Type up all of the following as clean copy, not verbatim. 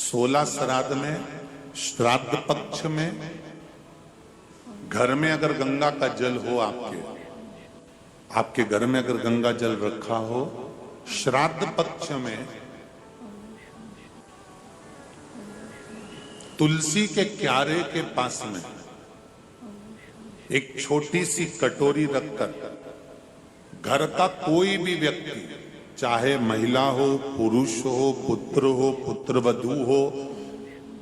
16 श्राद्ध में, श्राद्ध पक्ष में, घर में अगर गंगा का जल हो, आपके घर में अगर गंगा जल रखा हो, श्राद्ध पक्ष में तुलसी के क्यारे के पास में एक छोटी सी कटोरी रखकर घर का कोई भी व्यक्ति, चाहे महिला हो, पुरुष हो, पुत्रवधू हो,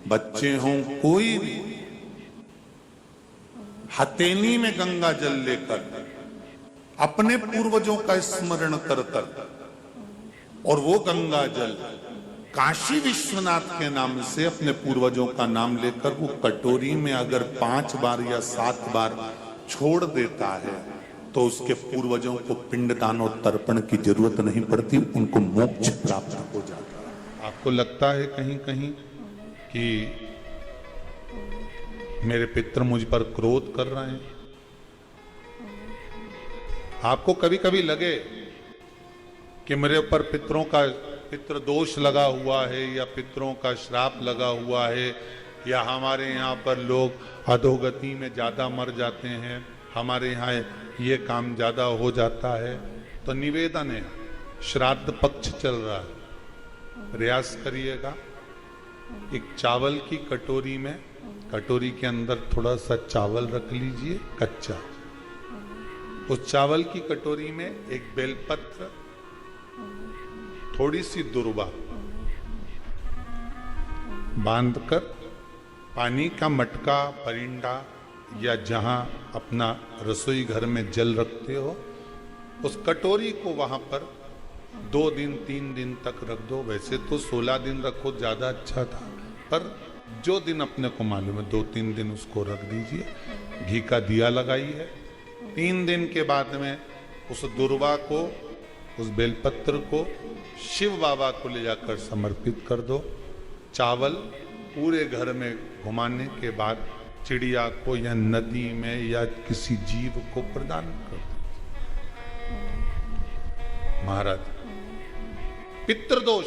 बच्चे हों, कोई भी हथेली में गंगा जल लेकर अपने पूर्वजों का स्मरण कर कर और वो गंगा जल काशी विश्वनाथ के नाम से अपने पूर्वजों का नाम लेकर वो कटोरी में अगर 5 बार या 7 बार छोड़ देता है तो उसके पूर्वजों को पिंडदान और तर्पण की जरूरत नहीं पड़ती, उनको मोक्ष प्राप्त हो जाता है। आपको लगता है कहीं कहीं कि मेरे पितर मुझ पर क्रोध कर रहे हैं? आपको कभी कभी लगे कि मेरे ऊपर पितृ दोष लगा हुआ है या पितरों का श्राप लगा हुआ है या हमारे यहाँ पर लोग अधोगति में ज्यादा मर जाते हैं, हमारे यहाँ ये काम ज्यादा हो जाता है, तो निवेदन है, श्राद्ध पक्ष चल रहा है, प्रयास करिएगा एक चावल की कटोरी में, कटोरी के अंदर थोड़ा सा चावल रख लीजिए कच्चा, उस चावल की कटोरी में एक बेलपत्र, थोड़ी सी दुर्वा बांधकर पानी का मटका, परिंदा या जहां अपना रसोई घर में जल रखते हो, उस कटोरी को वहां पर 2 दिन 3 दिन तक रख दो। वैसे तो 16 दिन रखो ज्यादा अच्छा था, पर जो दिन अपने को मालूम है 2-3 दिन उसको रख दीजिए, घी का दिया लगाइए। 3 दिन के बाद में उस दुर्वा को, उस बेलपत्र को शिव बाबा को ले जाकर समर्पित कर दो। चावल पूरे घर में घुमाने के बाद चिड़िया को या नदी में या किसी जीव को प्रदान कर दो। महाराज, पितृदोष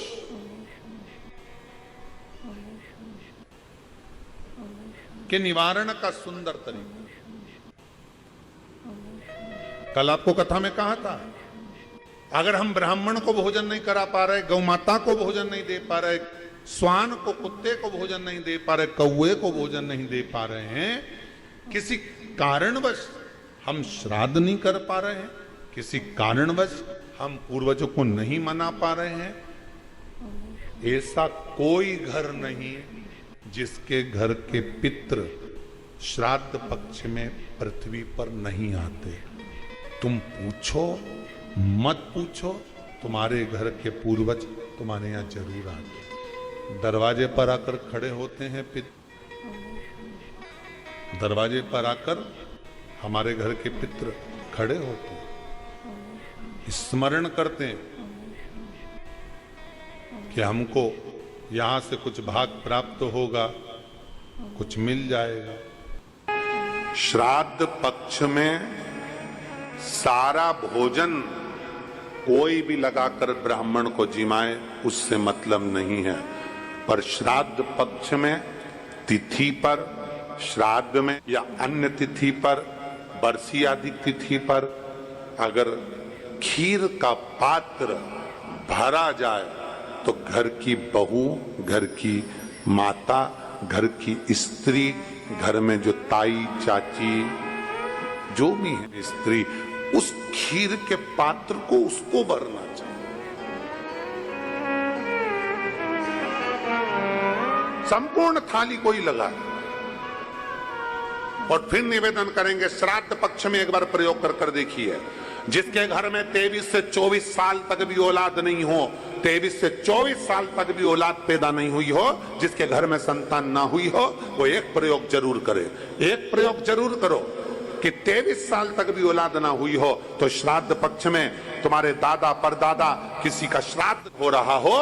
के निवारण का सुंदर तरीका कल आपको कथा में कहा था। अगर हम ब्राह्मण को भोजन नहीं करा पा रहे, गौ माता को भोजन नहीं दे पा रहे, स्वान को, कुत्ते को भोजन नहीं दे पा रहे, कौए को भोजन नहीं दे पा रहे हैं, किसी कारणवश हम श्राद्ध नहीं कर पा रहे हैं, किसी कारणवश हम पूर्वजों को नहीं मना पा रहे हैं, ऐसा कोई घर नहीं जिसके घर के पितृ श्राद्ध पक्ष में पृथ्वी पर नहीं आते। तुम पूछो मत पूछो, तुम्हारे घर के पूर्वज तुम्हारे यहाँ जरूर आते। दरवाजे पर आकर खड़े होते हैं दरवाजे पर आकर हमारे घर के पितृ खड़े होते हैं, स्मरण करते हैं कि हमको यहां से कुछ भाग प्राप्त होगा, कुछ मिल जाएगा। श्राद्ध पक्ष में सारा भोजन कोई भी लगाकर ब्राह्मण को जिमाए, उससे मतलब नहीं है, पर श्राद्ध पक्ष में तिथि पर, श्राद्ध में या अन्य तिथि पर, बरसी आदि तिथि पर अगर खीर का पात्र भरा जाए तो घर की बहू, घर की माता, घर की स्त्री, घर में जो ताई, चाची, जो भी है स्त्री, उस खीर के पात्र को उसको भरना चाहिए। संपूर्ण थाली कोई लगा और फिर निवेदन करेंगे। श्राद्ध पक्ष में एक बार प्रयोग कर देखिए, जिसके घर में 23 से 24 साल तक भी औलाद नहीं हो, 23 से 24 साल तक भी औलाद पैदा नहीं हुई हो, जिसके घर में संतान ना हुई हो, वो एक प्रयोग जरूर करे। एक प्रयोग जरूर करो कि 23 साल तक भी औलाद ना हुई हो तो श्राद्ध पक्ष में तुम्हारे दादा परदादा किसी का श्राद्ध हो रहा हो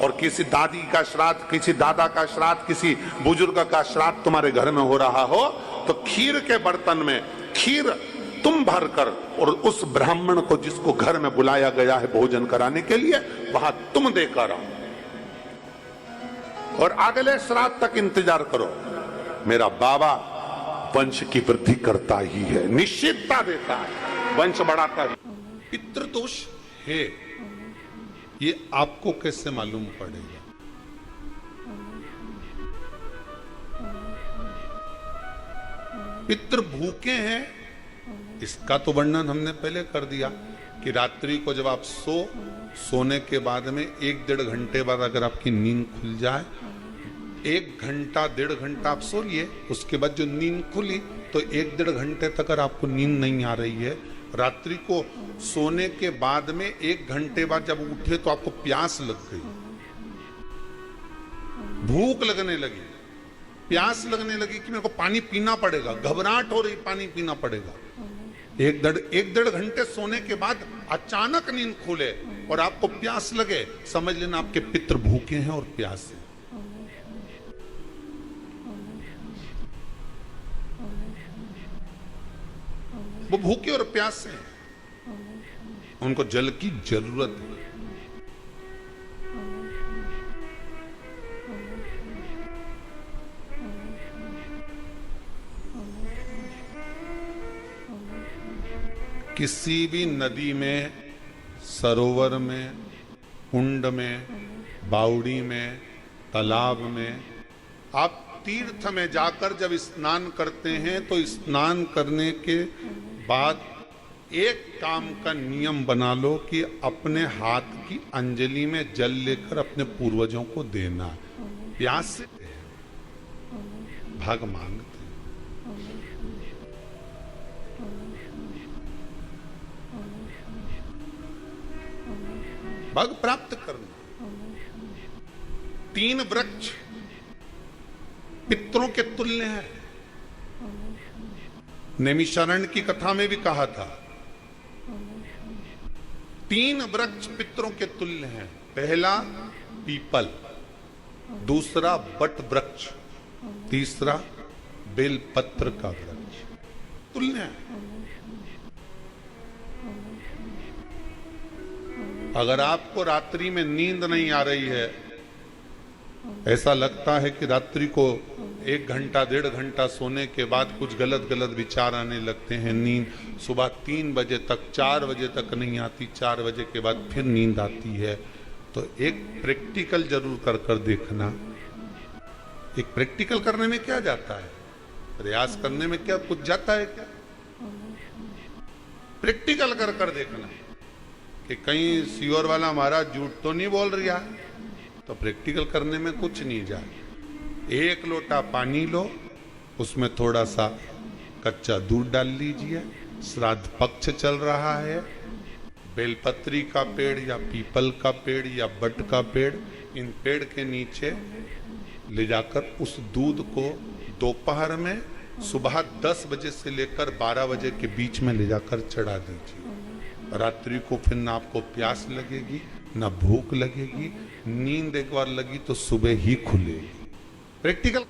और किसी दादी का श्राद्ध, किसी दादा का श्राद्ध, किसी बुजुर्ग का श्राद्ध तुम्हारे घर में हो रहा हो, तो खीर के बर्तन में खीर तुम भरकर और उस ब्राह्मण को जिसको घर में बुलाया गया है भोजन कराने के लिए, वहां तुम देकर आओ। और अगले श्राद्ध तक इंतजार करो। मेरा बाबा वंश की वृद्धि करता ही है, निश्चितता देता है, वंश बढ़ाता है। पितृदोष है, ये आपको कैसे मालूम पड़ेगा? पितृ भूखे हैं, इसका तो वर्णन हमने पहले कर दिया कि रात्रि को जब आप सोने के बाद में 1-1.5 घंटे बाद अगर आपकी नींद खुल जाए, 1 घंटा 1.5 घंटा आप सो लिए, उसके बाद जो नींद खुली तो 1-1.5 घंटे तक अगर आपको नींद नहीं आ रही है, रात्रि को सोने के बाद में 1 घंटे बाद जब उठे तो आपको प्यास लग गई, भूख लगने लगी, प्यास लगने लगी कि मेरे को पानी पीना पड़ेगा, घबराहट हो रही, पानी पीना पड़ेगा। 1-1.5 घंटे सोने के बाद अचानक नींद खुले और आपको प्यास लगे, समझ लेना आपके पितृ भूखे हैं और प्यास है। वो भूखे और प्यास हैं, उनको जल की जरूरत है। किसी भी नदी में, सरोवर में, कुंड में, बावड़ी में, तालाब में, आप तीर्थ में जाकर जब स्नान करते हैं तो स्नान करने के बाद एक काम का नियम बना लो कि अपने हाथ की अंजलि में जल लेकर अपने पूर्वजों को देना। प्यास से भाग मांगते, भाग प्राप्त करना। 3 वृक्ष पितरों के तुल्य हैं। नैमिषारण्य की कथा में भी कहा था 3 वृक्ष पितरों के तुल्य हैं। पहला पीपल, दूसरा बट वृक्ष, तीसरा बेलपत्र का वृक्ष, तुल्य है। अगर आपको रात्रि में नींद नहीं आ रही है, ऐसा लगता है कि रात्रि को 1 घंटा 1.5 घंटा सोने के बाद कुछ गलत गलत विचार आने लगते हैं, नींद सुबह 3 बजे तक 4 बजे तक नहीं आती, 4 बजे के बाद फिर नींद आती है, तो एक प्रैक्टिकल जरूर कर देखना। एक प्रैक्टिकल करने में क्या जाता है, प्रयास करने में क्या कुछ जाता है क्या? प्रैक्टिकल कर देखना कि कहीं सीवर वाला महाराज झूठ तो नहीं बोल रहा, तो प्रैक्टिकल करने में कुछ नहीं जाए। 1 लोटा पानी लो, उसमें थोड़ा सा कच्चा दूध डाल लीजिए, श्राद्ध पक्ष चल रहा है, बेलपत्री का पेड़ या पीपल का पेड़ या बट का पेड़, इन पेड़ के नीचे ले जाकर उस दूध को दोपहर में सुबह 10 बजे से लेकर 12 बजे के बीच में ले जाकर चढ़ा दीजिए। रात्रि को फिर ना आपको प्यास लगेगी ना भूख लगेगी, नींद एक बार लगी तो सुबह ही खुलेगी। प्रैक्टिकल।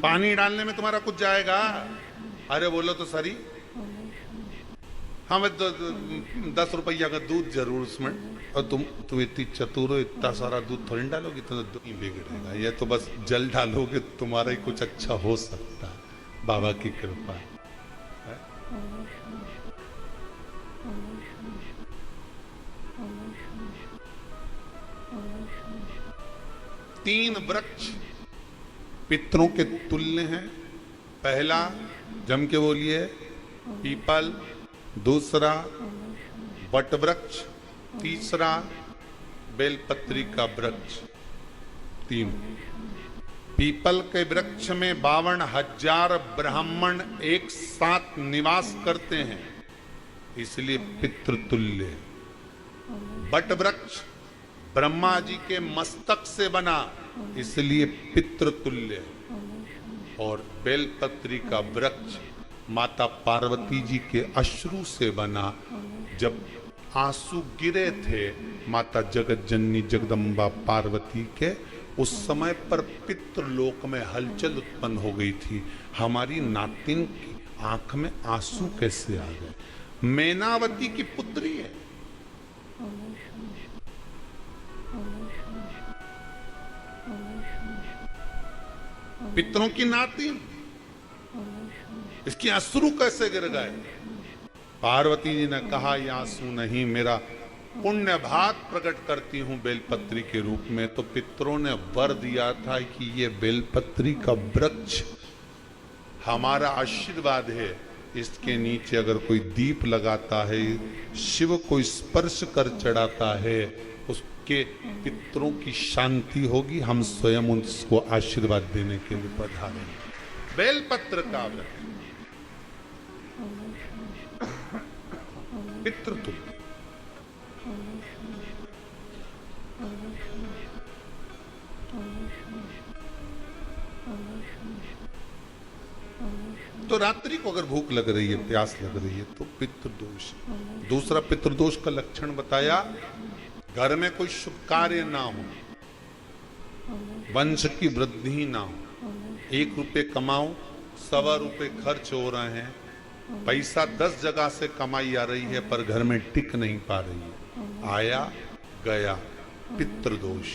पानी डालने में तुम्हारा कुछ जाएगा? अरे बोलो तो सरी, हमें 10 रुपया का दूध जरूर उसमें, और तुम इतनी चतुर हो, इतना सारा दूध थोड़ी डालोगी तो दूध नहीं बिगड़ेगा। ये तो बस जल डालोगे तुम्हारा ही कुछ अच्छा हो सकता है, बाबा की कृपा है। 3 वृक्ष पितरों के तुल्य हैं। पहला जम के बोलिए पीपल, दूसरा बट वृक्ष, तीसरा बेलपत्री का वृक्ष। 3 पीपल के वृक्ष में 52,000 ब्राह्मण एक साथ निवास करते हैं, इसलिए पितृतुल्य। बट वृक्ष ब्रह्मा जी के मस्तक से बना, इसलिए पितृतुल्य। और बेलपत्री का वृक्ष माता पार्वती जी के अश्रु से बना। जब आंसू गिरे थे माता जगत जननी जगदम्बा पार्वती के, उस समय पर पितृलोक में हलचल उत्पन्न हो गई थी। हमारी नातिन की आंख में आंसू कैसे आ गए? मैनावती की पुत्री है, पितरों की नाती, इसकी अश्रु कैसे गिर गए। पार्वती जी ने कहा ये आंसू नहीं, मेरा पुण्य भाग प्रकट करती हूं बेलपत्री के रूप में। तो पितरों ने वर दिया था कि ये बेलपत्री का वृक्ष हमारा आशीर्वाद है, इसके नीचे अगर कोई दीप लगाता है, शिव को स्पर्श कर चढ़ाता है, उसके पितरों की शांति होगी। हम स्वयं उसको आशीर्वाद देने के लिए पधारे। बेलपत्र का वृक्ष पितृतुल्य। तो रात्रि को अगर भूख लग रही है, प्यास लग रही है, तो पितृदोष। दूसरा पितृदोष का लक्षण बताया, घर में कोई शुभ कार्य ना हो, वंश की वृद्धि ना हो, 1 रुपये कमाओ, 1.25 रुपये खर्च हो रहे हैं, पैसा 10 जगह से कमाई आ रही है पर घर में टिक नहीं पा रही है, आया गया, पितृदोष।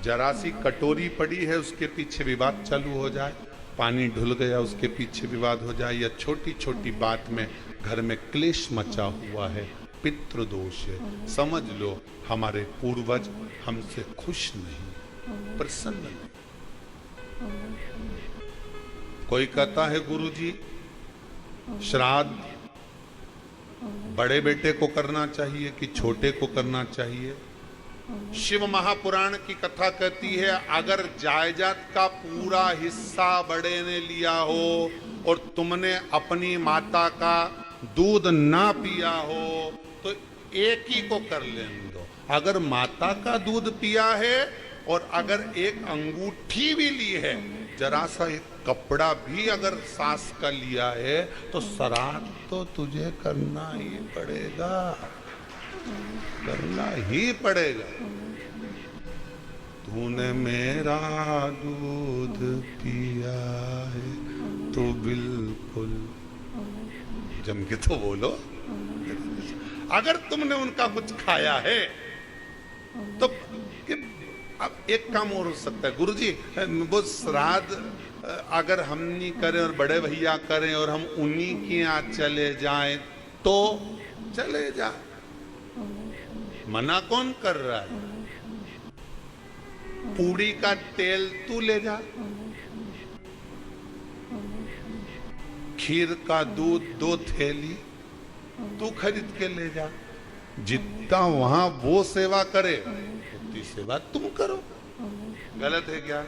जरा सी कटोरी पड़ी है, उसके पीछे विवाद चालू हो जाए, पानी ढुल गया, उसके पीछे विवाद हो जाए, या छोटी छोटी बात में घर में क्लेश मचा हुआ है, पितृदोष है। समझ लो हमारे पूर्वज हमसे खुश नहीं, प्रसन्न नहीं। कोई कहता है गुरुजी श्राद्ध बड़े बेटे को करना चाहिए कि छोटे को करना चाहिए। शिव महापुराण की कथा कहती है, अगर जायदाद का पूरा हिस्सा बड़े ने लिया हो और तुमने अपनी माता का दूध ना पिया हो तो एक ही को कर लेने दो। अगर माता का दूध पिया है और अगर एक अंगूठी भी ली है, जरा सा एक कपड़ा भी अगर सास का लिया है, तो श्राद्ध तो तुझे करना ही पड़ेगा, करना ही पड़ेगा। तूने मेरा दूध पिया है तो बिल्कुल जम के तो बोलो। अगर तुमने उनका कुछ खाया है तो अब एक काम और हो सकता है, गुरुजी वो श्राद्ध अगर हम नहीं करें और बड़े भैया करें और हम उन्हीं के यहाँ चले जाएं तो चले जा, मना कौन कर रहा है। पूड़ी का तेल तू ले जा, खीर का दूध 2 थैली तू खरीद के ले जा। जितना वहां वो सेवा करे उतनी सेवा तुम करो। गलत है क्या?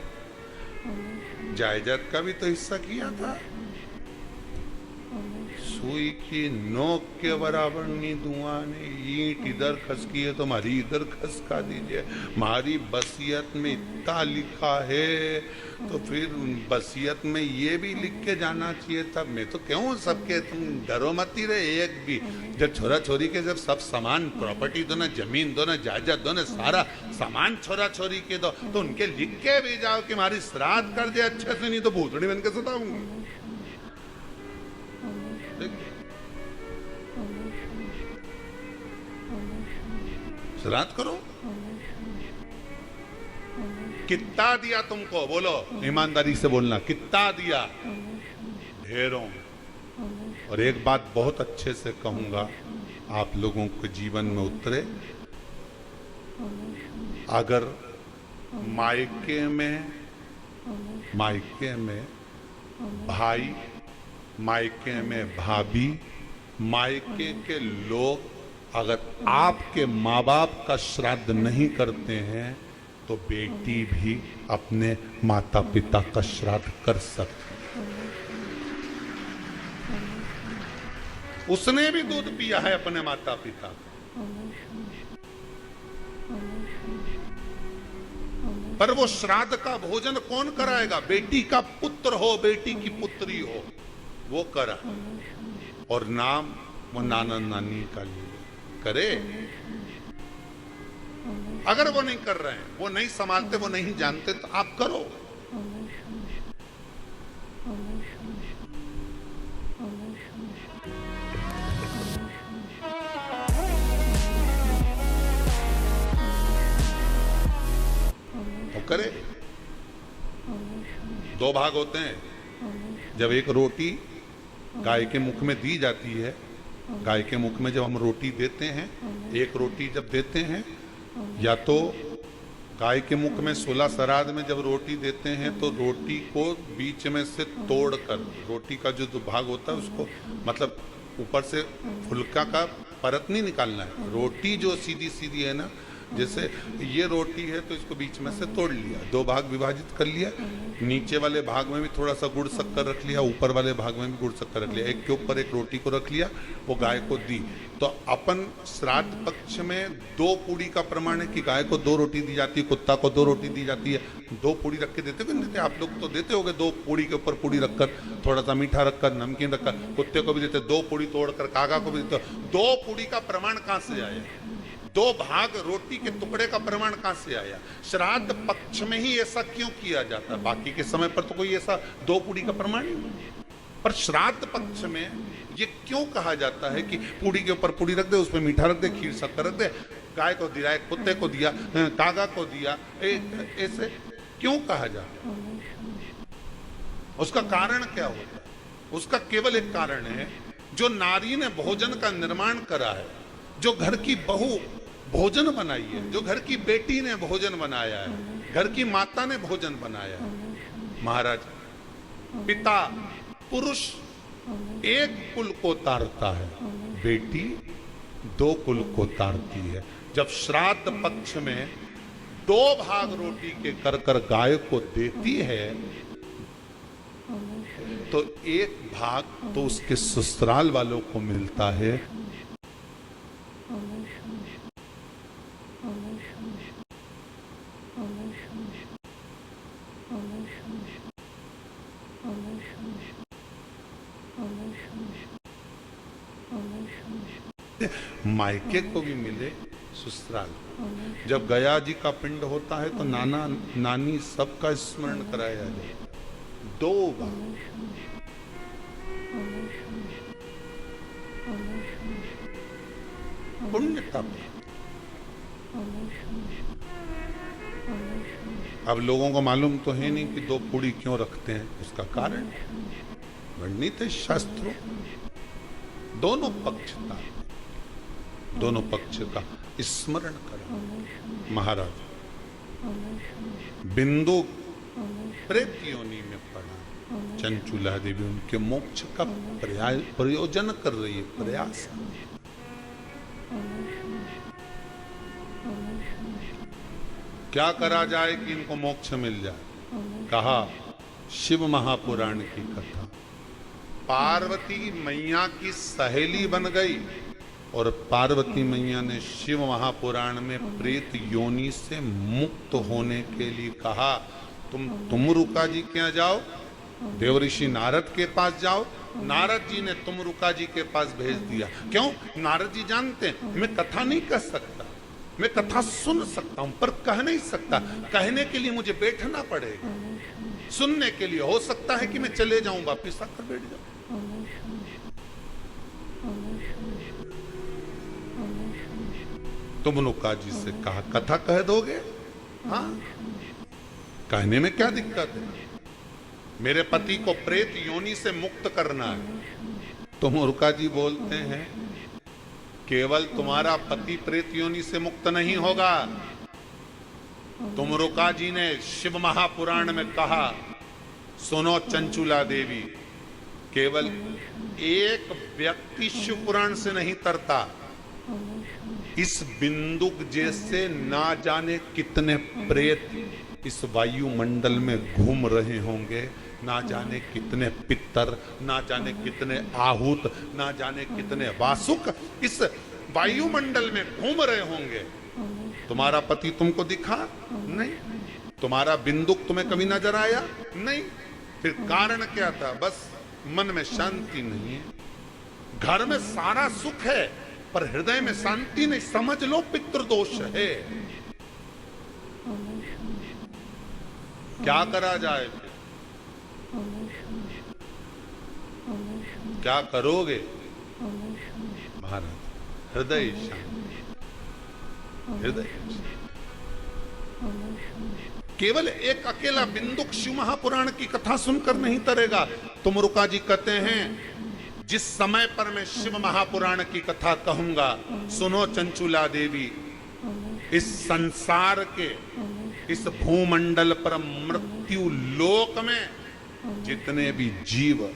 जायदाद का भी तो हिस्सा किया था। सुई की नोक के बराबर नहीं दूंगा ने, ईंट इधर खसकी है तो हमारी इधर खसका दीजिए। हमारी बसियत में इतना लिखा है तो फिर बसियत में ये भी लिख के जाना चाहिए। तब मैं तो क्यों सबके तुम डरो मत ही रहे। एक भी जब छोरा छोरी के जब सब सामान प्रॉपर्टी दो ना, जमीन दो ना, जायदाद दो ना, सारा सामान छोरा छोरी के दो, तो उनके लिख के भी जाओ कि हमारी श्राद्ध कर दे अच्छे से, नहीं तो भूतड़ी बन के सताऊंगी। श्राद्ध करो। कितना दिया तुमको? बोलो, ईमानदारी से बोलना, कितना दिया? ढेरों। और एक बात बहुत अच्छे से कहूंगा, आप लोगों के जीवन में उतरे। अगर मायके में भाई, मायके में भाभी, मायके के लोग अगर आपके माँ बाप का श्राद्ध नहीं करते हैं तो बेटी भी अपने माता पिता का श्राद्ध कर सकती है। उसने भी दूध पिया है अपने माता पिता का, पर वो श्राद्ध का भोजन कौन कराएगा? बेटी का पुत्र हो, बेटी की पुत्री हो, वो करा। और नाम वो नाना नानी का लिए करे। अगर वो नहीं कर रहे हैं, वो नहीं संभालते, वो नहीं जानते, तो आप करो। वो करे। दो भाग होते हैं। जब एक रोटी गाय के मुख में दी जाती है, गाय के मुख में जब हम रोटी देते हैं, एक रोटी जब देते हैं, या तो गाय के मुख में 16 श्राद्ध में जब रोटी देते हैं तो रोटी को बीच में से तोड़कर, रोटी का जो भाग होता है उसको, मतलब ऊपर से फुलका का परत नहीं निकालना है। रोटी जो सीधी सीधी है ना, जैसे ये रोटी है तो इसको बीच में से तोड़ लिया, दो भाग विभाजित कर लिया, नीचे वाले भाग में भी थोड़ा सा गुड़ शक्कर रख लिया, ऊपर वाले भाग में भी गुड़ शक्कर रख लिया, एक के ऊपर एक रोटी को रख लिया, वो गाय को दी। तो अपन श्राद्ध पक्ष में 2 पूड़ी का प्रमाण है कि गाय को 2 रोटी दी जाती है, कुत्ता को 2 रोटी दी जाती है। 2 पूड़ी रख के देते हो, आप लोग तो देते होगे 2 पूड़ी के ऊपर पूड़ी रखकर, थोड़ा सा मीठा रखकर, नमकीन रखकर, कुत्ते को भी देते, 2 पूड़ी तोड़कर कागा को भी देते। 2 पूड़ी का प्रमाण कहां से आया? 2 भाग रोटी के टुकड़े का प्रमाण कहां से आया? श्राद्ध पक्ष में ही ऐसा क्यों किया जाता है? बाकी के समय पर तो कोई ऐसा 2 पूड़ी का प्रमाण ही नहीं, पर श्राद्ध पक्ष में ये क्यों कहा जाता है कि पूड़ी के ऊपर पूड़ी रख दे, उसमें मीठा रख दे, खीर शक्कर रख दे, गाय को दिया, कुत्ते को दिया, कागा को दिया, ऐसे क्यों कहा जाता है? उसका कारण क्या होता है? उसका केवल एक कारण है, जो नारी ने भोजन का निर्माण करा है, जो घर की बहू भोजन बनाई है, जो घर की बेटी ने भोजन बनाया है, घर की माता ने भोजन बनाया है। महाराज, पिता पुरुष एक कुल को तारता है, बेटी 2 कुल को तारती है। जब श्राद्ध पक्ष में 2 भाग रोटी के कर गाय को देती है, तो 1 भाग तो उसके ससुराल वालों को मिलता है, मायके को भी मिले, ससुराल। जब गया जी का पिंड होता है तो नाना नानी सबका स्मरण कराया जाए, 2 बार। पुण्य का। अब लोगों को मालूम तो है नहीं कि 2 पूड़ी क्यों रखते हैं, उसका कारण वर्णित है शास्त्रों। दोनों पक्ष था, दोनों पक्ष का स्मरण करा। महाराज, बिंदु प्रेत योनि में पड़ा, चंचुला देवी उनके मोक्ष का प्रयोजन कर रही है, प्रयास। क्या करा जाए कि इनको मोक्ष मिल जाए? कहा शिव महापुराण की कथा। पार्वती मैया की सहेली बन गई और पार्वती मैया ने शिव महापुराण में प्रेत योनि से मुक्त होने के लिए कहा, तुम रुका जी के यहाँ जाओ, देवऋषि नारद के पास जाओ। नारद जी ने तुमरुका जी के पास भेज दिया। क्यों? नारद जी जानते हैं मैं कथा नहीं कह सकता, मैं कथा सुन सकता हूं पर कह नहीं सकता। कहने के लिए मुझे बैठना पड़ेगा, सुनने के लिए हो सकता है कि मैं चले जाऊं, वापिस आकर बैठ जाऊं। तुमरुका जी से कहा कथा कह दोगे? हाँ, कहने में क्या दिक्कत है? मेरे पति को प्रेत योनि से मुक्त करना है। तुमरुका जी बोलते हैं केवल तुम्हारा पति प्रेत योनि से मुक्त नहीं होगा। तुमरुका जी ने शिव महापुराण में कहा, सुनो चंचुला देवी, केवल एक व्यक्ति शिव पुराण से नहीं तरता, इस बिंदुक जैसे ना जाने कितने प्रेत इस वायुमंडल में घूम रहे होंगे, ना जाने कितने पितर, ना जाने कितने आहूत, ना जाने कितने वासुक इस वायुमंडल में घूम रहे होंगे। तुम्हारा पति तुमको दिखा नहीं, तुम्हारा बिंदुक तुम्हें कभी नजर आया नहीं, फिर कारण क्या था? बस मन में शांति नहीं है। घर में सारा सुख है पर हृदय में शांति नहीं, समझ लो पितृदोष है। क्या करा जाए फिर? क्या करोगे? महाराज, हृदय शांति, हृदय शांति। केवल एक अकेला बिंदुक शिव महापुराण की कथा सुनकर नहीं तरेगा। तुमरुका जी कहते हैं, जिस समय पर मैं शिव महापुराण की कथा कहूंगा, सुनो चंचुला देवी, इस संसार के इस भूमंडल पर मृत्यु लोक में जितने भी जीव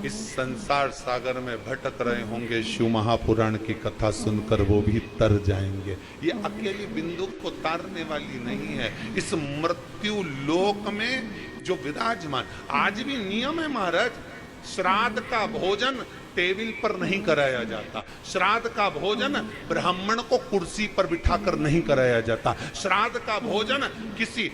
इस संसार सागर में भटक रहे होंगे, शिव महापुराण की कथा सुनकर वो भी तर जाएंगे। ये अकेली बिंदु को तारने वाली नहीं है। इस मृत्यु लोक में जो विराजमान, आज भी नियम है महाराज, श्राद्ध का भोजन टेबल पर नहीं कराया जाता। श्राद्ध का भोजन ब्राह्मण को कुर्सी पर बिठाकर नहीं कराया जाता। श्राद्ध का भोजन किसी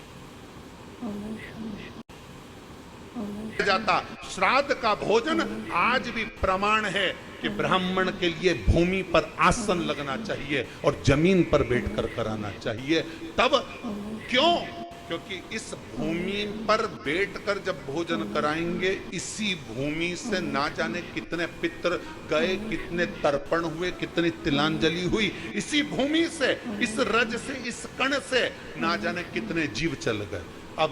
जाता। श्राद्ध का भोजन आज भी प्रमाण है कि ब्राह्मण के लिए भूमि पर आसन लगना चाहिए और जमीन पर बैठकर कराना चाहिए। तब क्यों? क्योंकि इस भूमि पर बैठकर जब भोजन कराएंगे, इसी भूमि से ना जाने कितने पितृ गए, कितने तर्पण हुए, कितनी तिलांजलि हुई, इसी भूमि से, इस रज से, इस कण से ना जाने कितने जीव चल गए। अब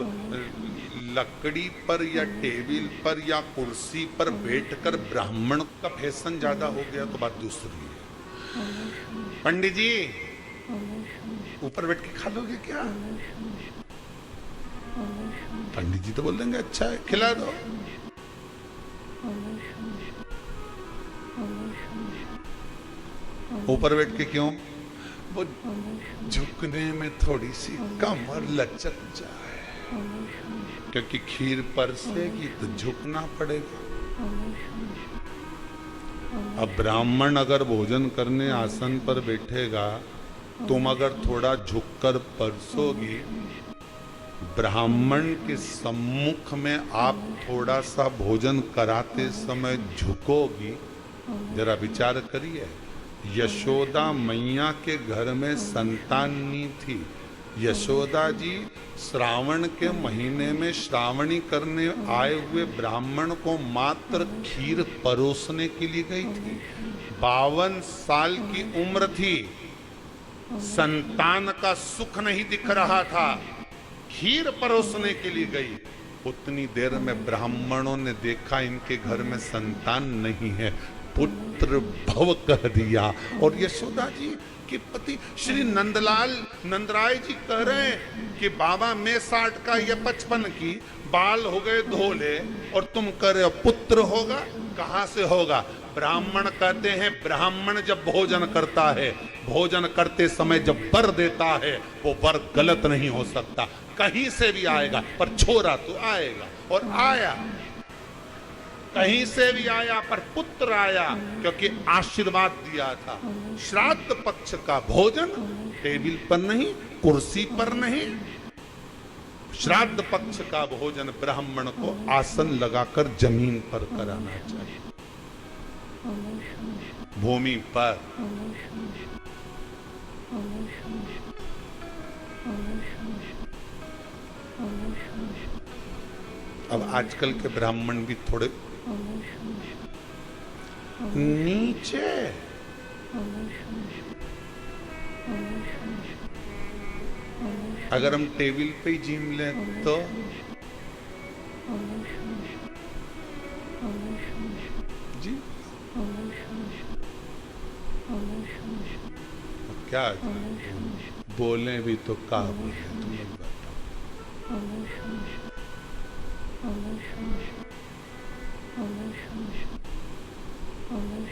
लकड़ी पर या टेबल पर या कुर्सी पर बैठकर ब्राह्मण का फैशन ज्यादा हो गया तो बात दूसरी है। पंडित जी ऊपर बैठ के खा लोगे क्या? पंडित जी तो बोल देंगे अच्छा है, खिला दो। ऊपर बैठ के क्यों? वो झुकने में थोड़ी सी कमर लचक जाए, क्योंकि खीर परसेगी तो झुकना पड़ेगा। अब ब्राह्मण अगर भोजन करने आसन पर बैठेगा, तुम अगर थोड़ा झुककर परसोगी, ब्राह्मण के सम्मुख में आप थोड़ा सा भोजन कराते समय झुकोगी। जरा विचार करिए, यशोदा मैया के घर में संतान नहीं थी। यशोदा जी श्रावण के महीने में श्रावणी करने आए हुए ब्राह्मण को मात्र खीर परोसने के लिए गई थी। 52 साल की उम्र थी, संतान का सुख नहीं दिख रहा था, खीर परोसने के लिए गई। उतनी देर में ब्राह्मणों ने देखा इनके घर में संतान नहीं है, पुत्र भव कह दिया। और यशोदा जी के पति श्री नंदराय जी कह रहे हैं कि बाबा मैं 60 का, ये 55 की, बाल हो गए धोले और तुम कह रहे हो पुत्र होगा। कहां से होगा? ब्राह्मण कहते हैं, ब्राह्मण जब भोजन करता है, भोजन करते समय जब वर देता है, वो वर गलत नहीं हो सकता, कहीं से भी आएगा, पर छोरा तो आएगा। और आया, कहीं से भी आया, पर पुत्र आया, क्योंकि आशीर्वाद दिया था। श्राद्ध पक्ष का भोजन टेबल पर नहीं, कुर्सी पर नहीं, श्राद्ध पक्ष का भोजन ब्राह्मण को आसन लगाकर जमीन पर कराना चाहिए, भूमि पर। अब आजकल के ब्राह्मण भी थोड़े नीचे, अगर हम टेबल पे ही जिम लें तो जी क्या बोले भी तो क्या बोले, तुम लोग बताओ।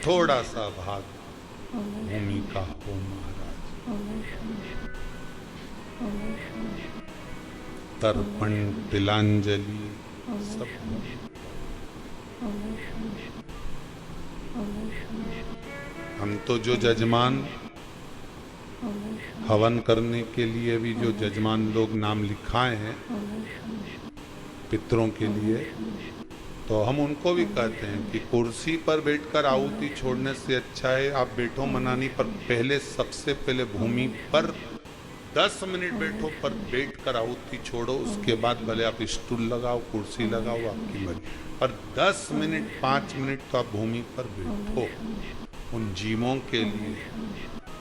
थोड़ा सा भाग भूमि का हो महाराज। तर्पण, तिलांजलि सब। हम तो जो जजमान हवन करने के लिए भी जो जजमान लोग नाम लिखाए हैं पितरों के लिए, तो हम उनको भी कहते हैं कि कुर्सी पर बैठकर आहुति छोड़ने से अच्छा है आप बैठो मनानी पर, पहले सबसे पहले भूमि पर 10 मिनट बैठो, पर बैठकर आहुति छोड़ो। उसके बाद भले आप स्टूल लगाओ, कुर्सी लगाओ, आपकी मर्जी, पर 10 मिनट 5 मिनट तो आप भूमि पर बैठो। उन जीवों के लिए